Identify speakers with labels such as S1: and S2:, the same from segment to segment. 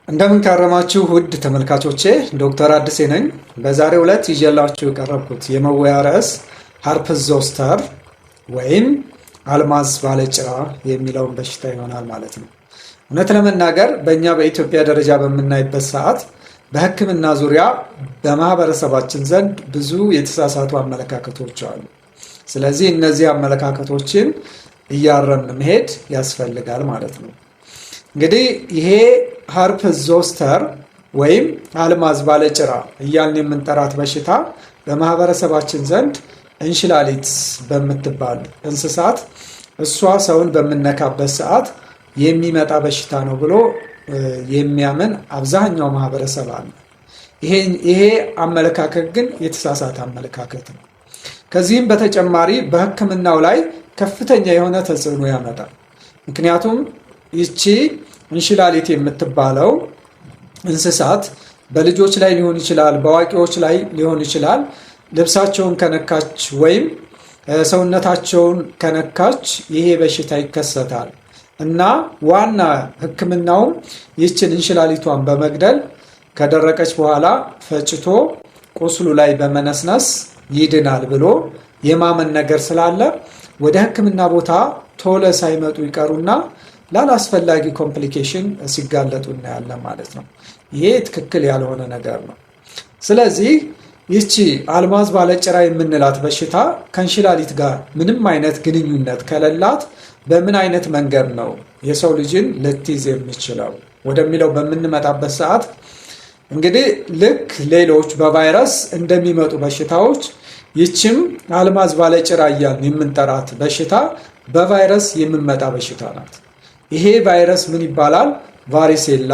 S1: እንደምን ካረማችሁ ውድ ተመልካቾቼ፣ ዶክተር አዲስ ነኝ። በዛሬው ዕለት ይዤላችሁ የቀረብኩት የመወያ ርዕስ ሃርፐስ ዞስተር ወይም አልማዝ ባለጭራ የሚለውን በሽታ ይሆናል ማለት ነው። እውነት ለመናገር በእኛ በኢትዮጵያ ደረጃ በምናይበት ሰዓት በሕክምና ዙሪያ በማህበረሰባችን ዘንድ ብዙ የተሳሳቱ አመለካከቶች አሉ። ስለዚህ እነዚህ አመለካከቶችን እያረምን መሄድ ያስፈልጋል ማለት ነው። እንግዲህ ይሄ ሃርፐስ ዞስተር ወይም አልማዝ ባለጭራ እያልን የምንጠራት በሽታ በማህበረሰባችን ዘንድ እንሽላሊት በምትባል እንስሳት እሷ ሰውን በምነካበት ሰዓት የሚመጣ በሽታ ነው ብሎ የሚያምን አብዛኛው ማህበረሰብ አለ። ይሄ አመለካከት ግን የተሳሳተ አመለካከት ነው። ከዚህም በተጨማሪ በሕክምናው ላይ ከፍተኛ የሆነ ተጽዕኖ ያመጣል። ምክንያቱም ይቺ እንሽላሊት የምትባለው እንስሳት በልጆች ላይ ሊሆን ይችላል፣ በአዋቂዎች ላይ ሊሆን ይችላል። ልብሳቸውን ከነካች ወይም ሰውነታቸውን ከነካች ይሄ በሽታ ይከሰታል እና ዋና ሕክምናውም ይችን እንሽላሊቷን በመግደል ከደረቀች በኋላ ፈጭቶ ቁስሉ ላይ በመነስነስ ይድናል ብሎ የማመን ነገር ስላለ ወደ ሕክምና ቦታ ቶሎ ሳይመጡ ይቀሩና ላላስፈላጊ ኮምፕሊኬሽን ሲጋለጡ እናያለን ማለት ነው። ይሄ ትክክል ያልሆነ ነገር ነው። ስለዚህ ይቺ አልማዝ ባለጭራ የምንላት በሽታ ከእንሽላሊት ጋር ምንም አይነት ግንኙነት ከሌላት በምን አይነት መንገድ ነው የሰው ልጅን ልትይዝ የሚችለው ወደሚለው በምንመጣበት ሰዓት እንግዲህ ልክ ሌሎች በቫይረስ እንደሚመጡ በሽታዎች ይችም አልማዝ ባለጭራ እያልን የምንጠራት በሽታ በቫይረስ የምንመጣ በሽታ ናት። ይሄ ቫይረስ ምን ይባላል? ቫሪሴላ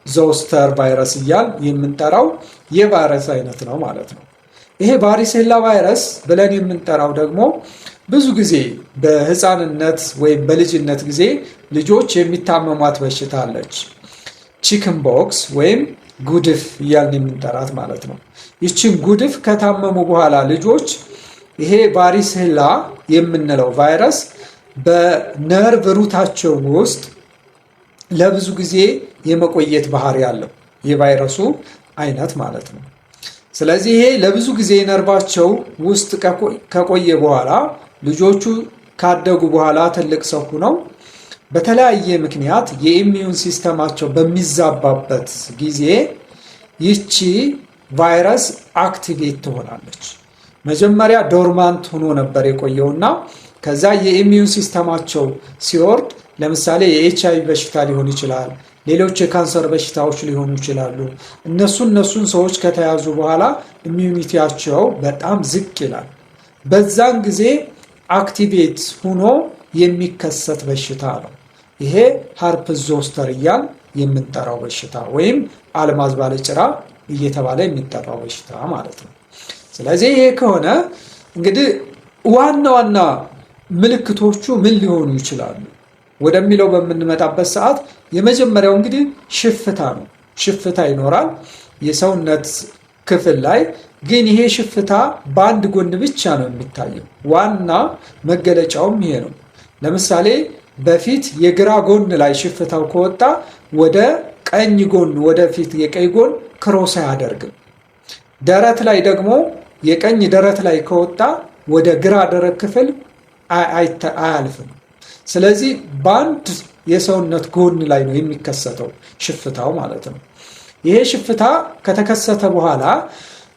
S1: ዞስተር ቫይረስ እያልን የምንጠራው የቫይረስ አይነት ነው ማለት ነው። ይሄ ቫሪሴላ ቫይረስ ብለን የምንጠራው ደግሞ ብዙ ጊዜ በህፃንነት ወይም በልጅነት ጊዜ ልጆች የሚታመሟት በሽታ አለች። ቺክን ቦክስ ወይም ጉድፍ እያልን የምንጠራት ማለት ነው። ይችን ጉድፍ ከታመሙ በኋላ ልጆች ይሄ ቫሪሴላ የምንለው ቫይረስ በነርቭ ሩታቸው ውስጥ ለብዙ ጊዜ የመቆየት ባህሪ ያለው የቫይረሱ አይነት ማለት ነው። ስለዚህ ይሄ ለብዙ ጊዜ ነርቫቸው ውስጥ ከቆየ በኋላ ልጆቹ ካደጉ በኋላ ትልቅ ሰው ሆነው በተለያየ ምክንያት የኢሚዩን ሲስተማቸው በሚዛባበት ጊዜ ይቺ ቫይረስ አክቲቬት ትሆናለች። መጀመሪያ ዶርማንት ሆኖ ነበር የቆየውና ከዛ የኢሚዩን ሲስተማቸው ሲወርድ ለምሳሌ የኤችአይቪ በሽታ ሊሆን ይችላል፣ ሌሎች የካንሰር በሽታዎች ሊሆኑ ይችላሉ። እነሱን ሰዎች ከተያዙ በኋላ ኢሚዩኒቲያቸው በጣም ዝቅ ይላል። በዛን ጊዜ አክቲቬት ሆኖ የሚከሰት በሽታ ነው። ይሄ ሃርፐስ ዞስተር እያልን የምንጠራው በሽታ ወይም አልማዝ ባለጭራ እየተባለ የሚጠራው በሽታ ማለት ነው። ስለዚህ ይሄ ከሆነ እንግዲህ ዋና ምልክቶቹ ምን ሊሆኑ ይችላሉ ወደሚለው በምንመጣበት ሰዓት የመጀመሪያው እንግዲህ ሽፍታ ነው። ሽፍታ ይኖራል የሰውነት ክፍል ላይ። ግን ይሄ ሽፍታ በአንድ ጎን ብቻ ነው የሚታየው። ዋና መገለጫውም ይሄ ነው። ለምሳሌ በፊት የግራ ጎን ላይ ሽፍታው ከወጣ ወደ ቀኝ ጎን ወደፊት የቀኝ ጎን ክሮስ አያደርግም። ደረት ላይ ደግሞ የቀኝ ደረት ላይ ከወጣ ወደ ግራ ደረት ክፍል አያልፍም። ስለዚህ በአንድ የሰውነት ጎን ላይ ነው የሚከሰተው ሽፍታው ማለት ነው። ይሄ ሽፍታ ከተከሰተ በኋላ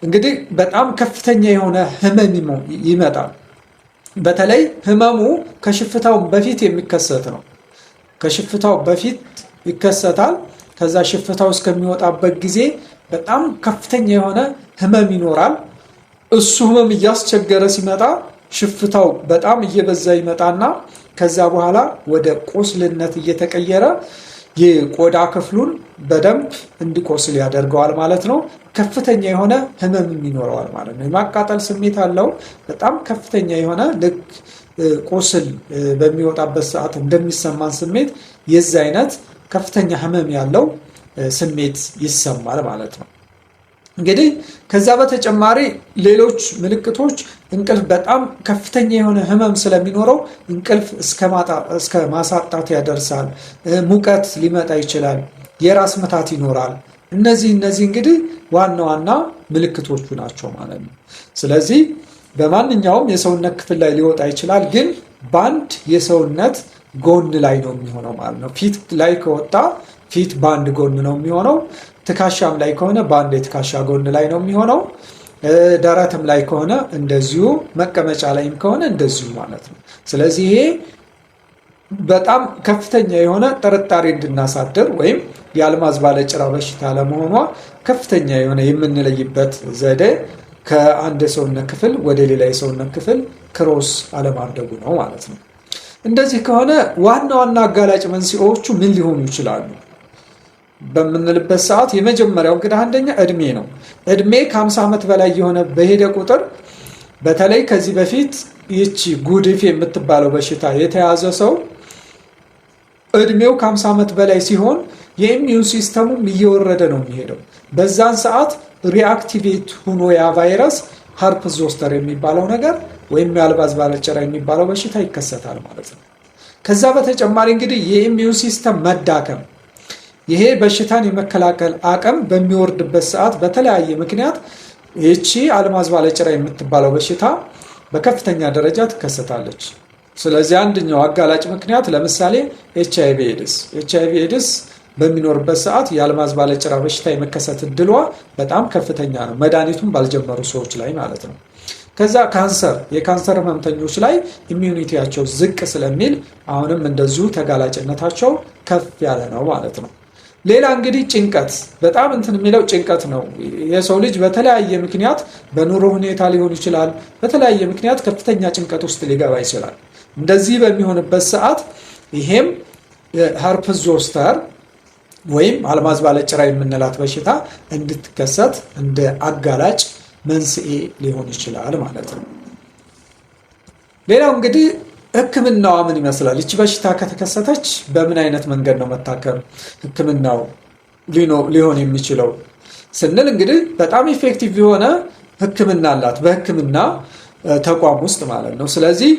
S1: እንግዲህ በጣም ከፍተኛ የሆነ ህመም ይመጣል። በተለይ ህመሙ ከሽፍታው በፊት የሚከሰት ነው። ከሽፍታው በፊት ይከሰታል። ከዛ ሽፍታው እስከሚወጣበት ጊዜ በጣም ከፍተኛ የሆነ ህመም ይኖራል። እሱ ህመም እያስቸገረ ሲመጣ ሽፍታው በጣም እየበዛ ይመጣና ከዛ በኋላ ወደ ቁስልነት እየተቀየረ የቆዳ ክፍሉን በደንብ እንዲቆስል ያደርገዋል ማለት ነው። ከፍተኛ የሆነ ህመም ይኖረዋል ማለት ነው። የማቃጠል ስሜት አለው። በጣም ከፍተኛ የሆነ ልክ ቁስል በሚወጣበት ሰዓት እንደሚሰማን ስሜት የዚህ አይነት ከፍተኛ ህመም ያለው ስሜት ይሰማል ማለት ነው። እንግዲህ ከዛ በተጨማሪ ሌሎች ምልክቶች እንቅልፍ በጣም ከፍተኛ የሆነ ህመም ስለሚኖረው እንቅልፍ እስከ ማሳጣት ያደርሳል። ሙቀት ሊመጣ ይችላል። የራስ ምታት ይኖራል። እነዚህ እንግዲህ ዋና ምልክቶቹ ናቸው ማለት ነው። ስለዚህ በማንኛውም የሰውነት ክፍል ላይ ሊወጣ ይችላል፣ ግን በአንድ የሰውነት ጎን ላይ ነው የሚሆነው ማለት ነው። ፊት ላይ ከወጣ ፊት በአንድ ጎን ነው የሚሆነው። ትከሻም ላይ ከሆነ በአንድ የትከሻ ጎን ላይ ነው የሚሆነው። ደረትም ላይ ከሆነ እንደዚሁ፣ መቀመጫ ላይም ከሆነ እንደዚሁ ማለት ነው። ስለዚህ ይሄ በጣም ከፍተኛ የሆነ ጥርጣሬ እንድናሳድር ወይም የአልማዝ ባለጭራ በሽታ ለመሆኗ ከፍተኛ የሆነ የምንለይበት ዘዴ ከአንድ የሰውነት ክፍል ወደ ሌላ የሰውነት ክፍል ክሮስ አለማድረጉ ነው ማለት ነው። እንደዚህ ከሆነ ዋና አጋላጭ መንስኤዎቹ ምን ሊሆኑ ይችላሉ በምንልበት ሰዓት የመጀመሪያው እንግዲህ አንደኛ እድሜ ነው። እድሜ ከ50 ዓመት በላይ የሆነ በሄደ ቁጥር በተለይ ከዚህ በፊት ይቺ ጉድፍ የምትባለው በሽታ የተያዘ ሰው እድሜው ከ50 ዓመት በላይ ሲሆን የኢሚዩን ሲስተሙም እየወረደ ነው የሚሄደው። በዛን ሰዓት ሪአክቲቬት ሆኖ ያ ቫይረስ ሃርፕስ ዞስተር የሚባለው ነገር ወይም የአልማዝ ባለጭራ የሚባለው በሽታ ይከሰታል ማለት ነው። ከዛ በተጨማሪ እንግዲህ የኢሚዩን ሲስተም መዳከም፣ ይሄ በሽታን የመከላከል አቅም በሚወርድበት ሰዓት በተለያየ ምክንያት ይቺ አልማዝ ባለጭራ የምትባለው በሽታ በከፍተኛ ደረጃ ትከሰታለች። ስለዚህ አንደኛው አጋላጭ ምክንያት ለምሳሌ ኤችአይቪ ኤድስ በሚኖርበት ሰዓት የአልማዝ ባለጭራ በሽታ የመከሰት እድሏ በጣም ከፍተኛ ነው፣ መድኃኒቱን ባልጀመሩ ሰዎች ላይ ማለት ነው። ከዛ የካንሰር ህመምተኞች ላይ ኢሚዩኒቲያቸው ዝቅ ስለሚል አሁንም እንደዚሁ ተጋላጭነታቸው ከፍ ያለ ነው ማለት ነው። ሌላ እንግዲህ ጭንቀት በጣም የሚለው ጭንቀት ነው። የሰው ልጅ በተለያየ ምክንያት በኑሮ ሁኔታ ሊሆን ይችላል፣ በተለያየ ምክንያት ከፍተኛ ጭንቀት ውስጥ ሊገባ ይችላል። እንደዚህ በሚሆንበት ሰዓት ይሄም ሃርፕስ ዞስተር ወይም አልማዝ ባለጭራ የምንላት በሽታ እንድትከሰት እንደ አጋላጭ መንስኤ ሊሆን ይችላል ማለት ነው። ሌላው እንግዲህ ህክምናዋ ምን ይመስላል? እቺ በሽታ ከተከሰተች በምን አይነት መንገድ ነው መታከም ህክምናው ሊሆን የሚችለው ስንል እንግዲህ በጣም ኢፌክቲቭ የሆነ ህክምና አላት በህክምና ተቋም ውስጥ ማለት ነው። ስለዚህ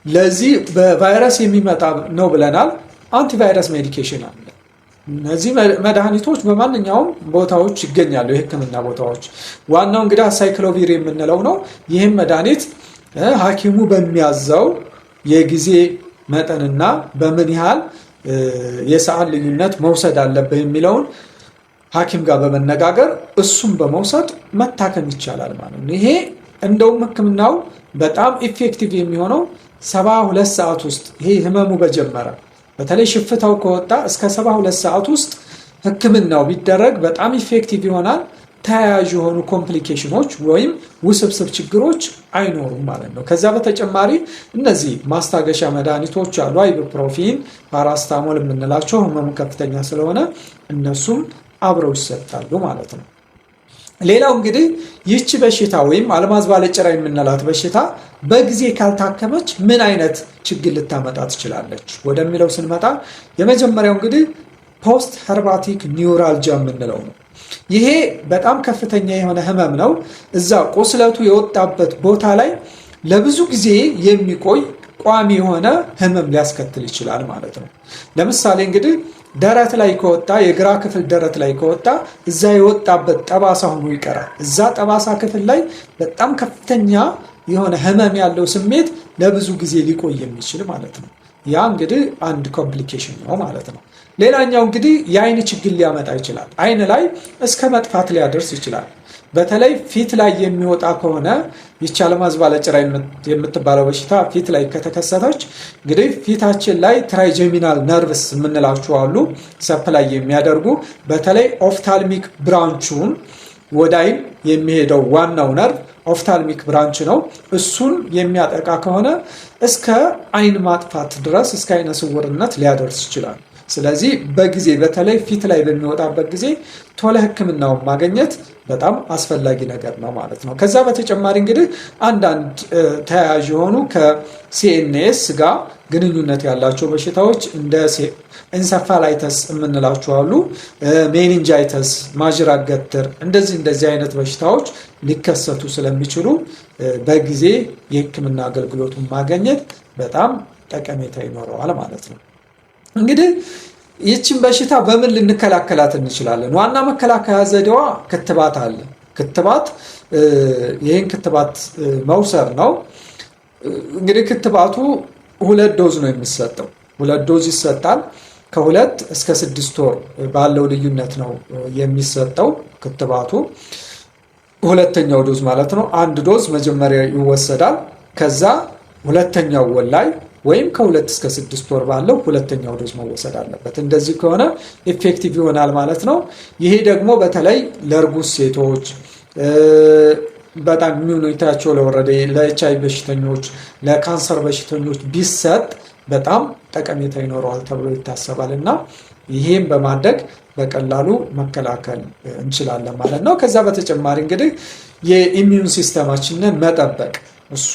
S1: ለዚህ በቫይረስ የሚመጣ ነው ብለናል። አንቲቫይረስ ሜዲኬሽን አለ። እነዚህ መድኃኒቶች በማንኛውም ቦታዎች ይገኛሉ፣ የህክምና ቦታዎች። ዋናው እንግዲህ አሳይክሎቪር የምንለው ነው። ይህም መድኃኒት ሐኪሙ በሚያዘው የጊዜ መጠንና በምን ያህል የሰዓት ልዩነት መውሰድ አለበት የሚለውን ሐኪም ጋር በመነጋገር እሱም በመውሰድ መታከም ይቻላል ማለት ነው። ይሄ እንደውም ህክምናው በጣም ኢፌክቲቭ የሚሆነው 72 ሰዓት ውስጥ ይሄ ህመሙ በጀመረ በተለይ ሽፍታው ከወጣ እስከ 72 ሰዓት ውስጥ ህክምናው ቢደረግ በጣም ኢፌክቲቭ ይሆናል። ተያያዥ የሆኑ ኮምፕሊኬሽኖች ወይም ውስብስብ ችግሮች አይኖሩም ማለት ነው። ከዛ በተጨማሪ እነዚህ ማስታገሻ መድኃኒቶች አሉ፣ አይቡፕሮፊን፣ ፓራስታሞል የምንላቸው ህመሙ ከፍተኛ ስለሆነ እነሱም አብረው ይሰጣሉ ማለት ነው። ሌላው እንግዲህ ይህች በሽታ ወይም አልማዝ ባለጭራ የምንላት በሽታ በጊዜ ካልታከመች ምን አይነት ችግር ልታመጣ ትችላለች ወደሚለው ስንመጣ የመጀመሪያው እንግዲህ ፖስት ሄርባቲክ ኒውራልጃ የምንለው ነው። ይሄ በጣም ከፍተኛ የሆነ ህመም ነው። እዛ ቁስለቱ የወጣበት ቦታ ላይ ለብዙ ጊዜ የሚቆይ ቋሚ የሆነ ህመም ሊያስከትል ይችላል ማለት ነው። ለምሳሌ እንግዲህ ደረት ላይ ከወጣ የግራ ክፍል ደረት ላይ ከወጣ እዛ የወጣበት ጠባሳ ሆኖ ይቀራል። እዛ ጠባሳ ክፍል ላይ በጣም ከፍተኛ የሆነ ህመም ያለው ስሜት ለብዙ ጊዜ ሊቆይ የሚችል ማለት ነው። ያ እንግዲህ አንድ ኮምፕሊኬሽን ነው ማለት ነው። ሌላኛው እንግዲህ የአይን ችግር ሊያመጣ ይችላል። አይን ላይ እስከ መጥፋት ሊያደርስ ይችላል። በተለይ ፊት ላይ የሚወጣ ከሆነ ይህች አልማዝ ባለጭራ የምትባለው በሽታ ፊት ላይ ከተከሰተች እንግዲህ ፊታችን ላይ ትራይጀሚናል ነርቭስ የምንላቸው አሉ፣ ሰፕላይ የሚያደርጉ በተለይ ኦፍታልሚክ ብራንቹን ወደ አይን የሚሄደው ዋናው ነርቭ ኦፍታልሚክ ብራንች ነው። እሱን የሚያጠቃ ከሆነ እስከ አይን ማጥፋት ድረስ እስከ አይነ ስውርነት ሊያደርስ ይችላል። ስለዚህ በጊዜ በተለይ ፊት ላይ በሚወጣበት ጊዜ ቶሎ ህክምናውን ማግኘት በጣም አስፈላጊ ነገር ነው ማለት ነው። ከዛ በተጨማሪ እንግዲህ አንዳንድ ተያያዥ የሆኑ ከሲኤንኤስ ጋር ግንኙነት ያላቸው በሽታዎች እንደ ኢንሰፋላይተስ የምንላቸው አሉ፣ ሜኒንጃይተስ፣ ማጅራት ገትር፣ እንደዚህ አይነት በሽታዎች ሊከሰቱ ስለሚችሉ በጊዜ የህክምና አገልግሎቱን ማግኘት በጣም ጠቀሜታ ይኖረዋል ማለት ነው። እንግዲህ ይህችን በሽታ በምን ልንከላከላት እንችላለን? ዋና መከላከያ ዘዴዋ ክትባት አለ። ክትባት ይህን ክትባት መውሰድ ነው። እንግዲህ ክትባቱ 2 ዶዝ ነው የሚሰጠው። 2 ዶዝ ይሰጣል። ከ2 እስከ 6 ወር ባለው ልዩነት ነው የሚሰጠው ክትባቱ። ሁለተኛው ዶዝ ማለት ነው። 1 ዶዝ መጀመሪያ ይወሰዳል። ከዛ ሁለተኛው ወር ላይ ወይም ከ2 እስከ 6 ወር ባለው ሁለተኛው ዶዝ መወሰድ አለበት። እንደዚህ ከሆነ ኢፌክቲቭ ይሆናል ማለት ነው። ይሄ ደግሞ በተለይ ለእርጉዝ ሴቶች፣ በጣም ኢሚዩኒቲያቸው ለወረደ ለኤችአይቪ በሽተኞች፣ ለካንሰር በሽተኞች ቢሰጥ በጣም ጠቀሜታ ይኖረዋል ተብሎ ይታሰባል እና ይሄን በማድረግ በቀላሉ መከላከል እንችላለን ማለት ነው። ከዛ በተጨማሪ እንግዲህ የኢሚዩን ሲስተማችንን መጠበቅ፣ እሱ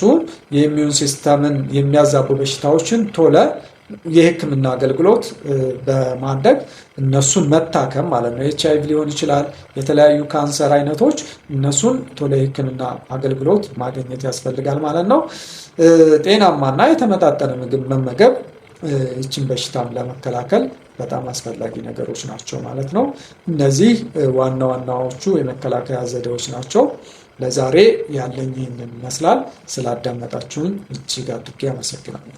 S1: የኢሚዩን ሲስተምን የሚያዛቡ በሽታዎችን ቶሎ የሕክምና አገልግሎት በማድረግ እነሱን መታከም ማለት ነው። ኤችአይቪ ሊሆን ይችላል፣ የተለያዩ ካንሰር አይነቶች፣ እነሱን ቶሎ የሕክምና አገልግሎት ማግኘት ያስፈልጋል ማለት ነው። ጤናማና የተመጣጠነ ምግብ መመገብ ይችን በሽታም ለመከላከል በጣም አስፈላጊ ነገሮች ናቸው ማለት ነው። እነዚህ ዋና ዋናዎቹ የመከላከያ ዘዴዎች ናቸው። ለዛሬ ያለኝ ይህንን ይመስላል። ስላዳመጣችሁን እጅግ አድርጌ አመሰግናለሁ።